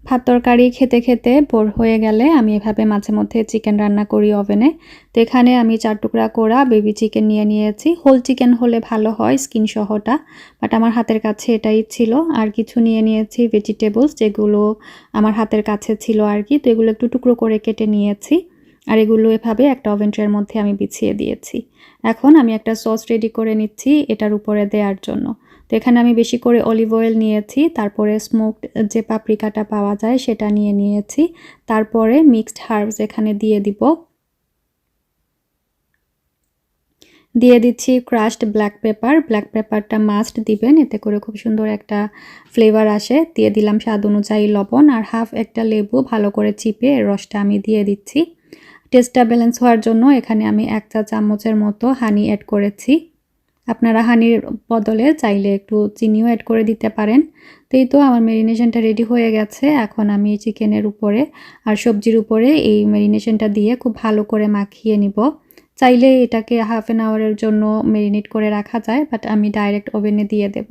ভাত তরকারি খেতে খেতে বোর হয়ে গেলে আমি এভাবে মাঝে মধ্যে চিকেন রান্না করি ওভেনে। তো এখানে আমি 4 টুকরা করা বেবি চিকেন নিয়ে নিয়েছি। হোল চিকেন হলে ভালো হয় স্কিন সহটা, বাট আমার হাতের কাছে এটাই ছিল। আর কিছু নিয়ে নিয়েছি ভেজিটেবলস যেগুলো আমার হাতের কাছে ছিল আর কি। তো এগুলো একটু টুকরো করে কেটে নিয়েছি আর এগুলো এভাবে একটা ওভেন ট্রের মধ্যে আমি বিছিয়ে দিয়েছি। এখন আমি একটা সস রেডি করে নিচ্ছি এটার উপরে দেওয়ার জন্য। তো এখানে আমি বেশি করে অলিভ অয়েল নিয়েছি, তারপরে স্মোকড যে পাপরিকাটা পাওয়া যায় সেটা নিয়েছি, তারপরে মিক্সড হার্বস এখানে দিয়ে দিচ্ছি ক্রাশড ব্ল্যাক পেপারটা মাস্ট দিবেন, এতে করে খুব সুন্দর একটা ফ্লেভার আসে। দিয়ে দিলাম স্বাদ অনুযায়ী লবণ আর হাফ একটা লেবু ভালো করে চিপে এর রসটা আমি দিয়ে দিচ্ছি। টেস্টটা ব্যালেন্স হওয়ার জন্য এখানে আমি 1 চা চামচের মতো হানি অ্যাড করেছি। আপনারা হানির বদলে চাইলে একটু চিনিও অ্যাড করে দিতে পারেন। তো এই তো আমার ম্যারিনেশনটা রেডি হয়ে গেছে। এখন আমি চিকেনের উপরে আর সবজির উপরে এই ম্যারিনেশনটা দিয়ে খুব ভালো করে মাখিয়ে নিব। চাইলে এটাকে হাফ অ্যান আওয়ারের জন্য ম্যারিনেট করে রাখা যায়, বাট আমি ডাইরেক্ট ওভেনে দিয়ে দেব।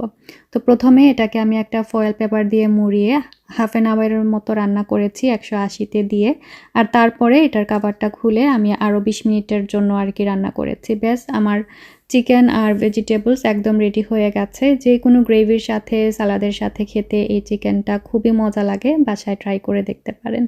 তো প্রথমে এটাকে আমি একটা ফয়েল পেপার দিয়ে মুড়িয়ে হাফ অ্যান আওয়ারের মতো রান্না করেছি 180তে দিয়ে। আর তারপরে এটার কভারটা খুলে আমি আরও 20 মিনিটের জন্য আর কি রান্না করেছি। ব্যাস আমার চিকেন আর ভেজিটেবলস একদম রেডি হয়ে গেছে। যে কোনো গ্রেভির সাথে সালাদের সাথে খেতে এই চিকেনটা খুবই মজা লাগে। বাসায় ট্রাই করে দেখতে পারেন।